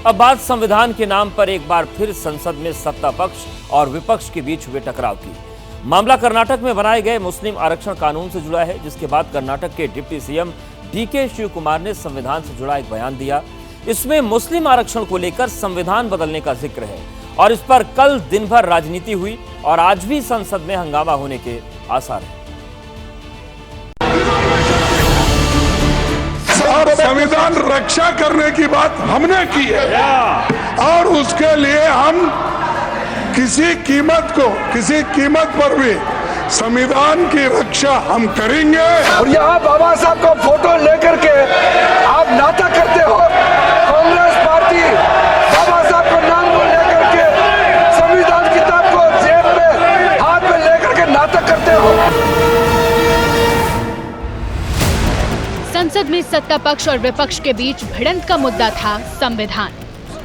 अब बात संविधान के नाम पर एक बार फिर संसद में सत्ता पक्ष और विपक्ष के बीच हुए टकराव की। मामला कर्नाटक में बनाए गए मुस्लिम आरक्षण कानून से जुड़ा है, जिसके बाद कर्नाटक के deputy CM DK Shivakumar ने संविधान से जुड़ा एक बयान दिया। इसमें मुस्लिम आरक्षण को लेकर संविधान बदलने का जिक्र है और इस पर कल दिन भर राजनीति हुई और आज भी संसद में हंगामा होने के आसार हैं। संविधान रक्षा करने की बात हमने की है और उसके लिए हम किसी कीमत पर भी संविधान की रक्षा हम करेंगे। और यहाँ बाबा साहब का फोटो लेकर के आप नाटक करते हो। कांग्रेस पार्टी बाबा साहब का नाम को लेकर के संविधान किताब को जेब में हाथ में लेकर के नाटक करते हो। संसद में सत्ता पक्ष और विपक्ष के बीच भिड़ंत का मुद्दा था संविधान,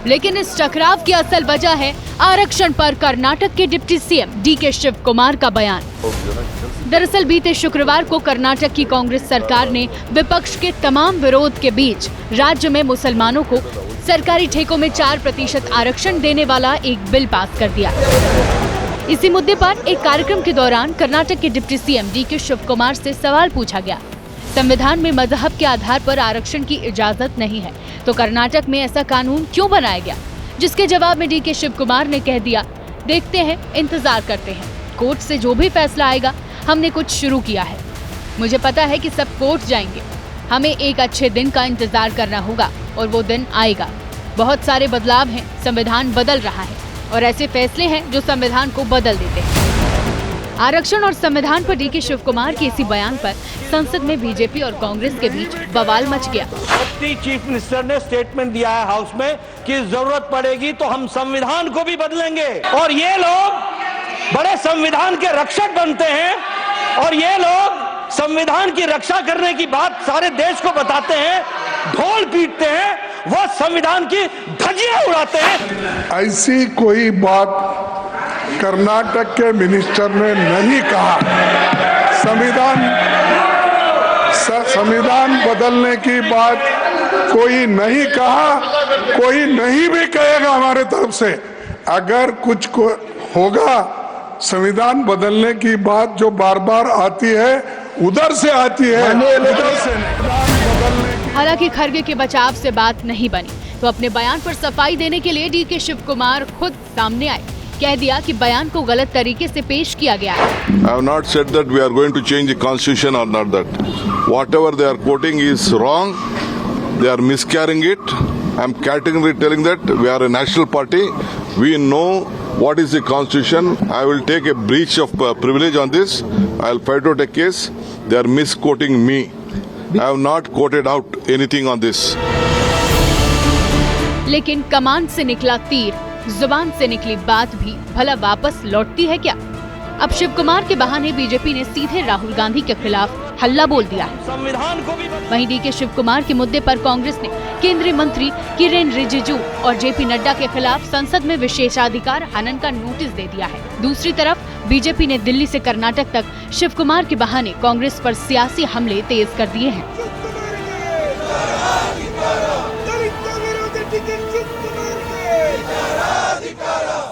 लेकिन इस टकराव की असल वजह है आरक्षण पर कर्नाटक के deputy CM DK Shivakumar का बयान। दरअसल बीते शुक्रवार को कर्नाटक की कांग्रेस सरकार ने विपक्ष के तमाम विरोध के बीच राज्य में मुसलमानों को सरकारी ठेकों में 4% आरक्षण देने वाला एक बिल पास कर दिया। इसी मुद्दे पर एक कार्यक्रम के दौरान कर्नाटक के deputy CM DK Shivakumar से सवाल पूछा गया। संविधान में मजहब के आधार पर आरक्षण की इजाजत नहीं है, तो कर्नाटक में ऐसा कानून क्यों बनाया गया? जिसके जवाब में डीके शिव कुमार ने कह दिया, देखते हैं, इंतजार करते हैं, कोर्ट से जो भी फैसला आएगा। हमने कुछ शुरू किया है, मुझे पता है कि सब कोर्ट जाएंगे, हमें एक अच्छे दिन का इंतजार करना होगा और वो दिन आएगा। बहुत सारे बदलाव हैं, संविधान बदल रहा है और ऐसे फैसले हैं जो संविधान को बदल देते हैं। आरक्षण और संविधान पर डीके शिव कुमार के इसी बयान पर संसद में बीजेपी और कांग्रेस के बीच बवाल मच गया। चीफ मिनिस्टर ने स्टेटमेंट दिया है हाउस में कि जरूरत पड़ेगी तो हम संविधान को भी बदलेंगे, और ये लोग बड़े संविधान के रक्षक बनते हैं और ये लोग संविधान की रक्षा करने की बात सारे देश को बताते हैं, ढोल पीटते हैं, वो संविधान की धज्जियां उड़ाते हैं। ऐसी कोई बात कर्नाटक के मिनिस्टर ने नहीं कहा। संविधान बदलने की बात कोई नहीं कहा, कोई नहीं भी कहेगा हमारे तरफ से। अगर कुछ होगा संविधान बदलने की बात जो बार बार आती है, उधर से आती है, उधर से नहीं। हालांकि खरगे के बचाव से बात नहीं बनी, तो अपने बयान पर सफाई देने के लिए डीके शिव कुमार खुद सामने आए। कह दिया कि बयान को गलत तरीके से पेश किया गया है। I have not said that we are going to change the constitution or not that. Whatever they are quoting is wrong. They are miscarrying it. I am categorically telling that we are a national party. We know what is the constitution. I will take a breach of privilege on this. I will fight out a case. They are misquoting me. I have not quoted out anything on this. लेकिन कमान से निकला तीर, जुबान से निकली बात भी भला वापस लौटती है क्या? अब शिव कुमार के बहाने बीजेपी ने सीधे राहुल गांधी के खिलाफ हल्ला बोल दिया है। वहीं डीके शिव कुमार के मुद्दे पर कांग्रेस ने केंद्रीय मंत्री किरेन रिजिजू और जेपी नड्डा के खिलाफ संसद में विशेषाधिकार हनन का नोटिस दे दिया है। दूसरी तरफ बीजेपी ने दिल्ली से कर्नाटक तक शिव कुमार के बहाने कांग्रेस पर सियासी हमले तेज कर दिए हैं।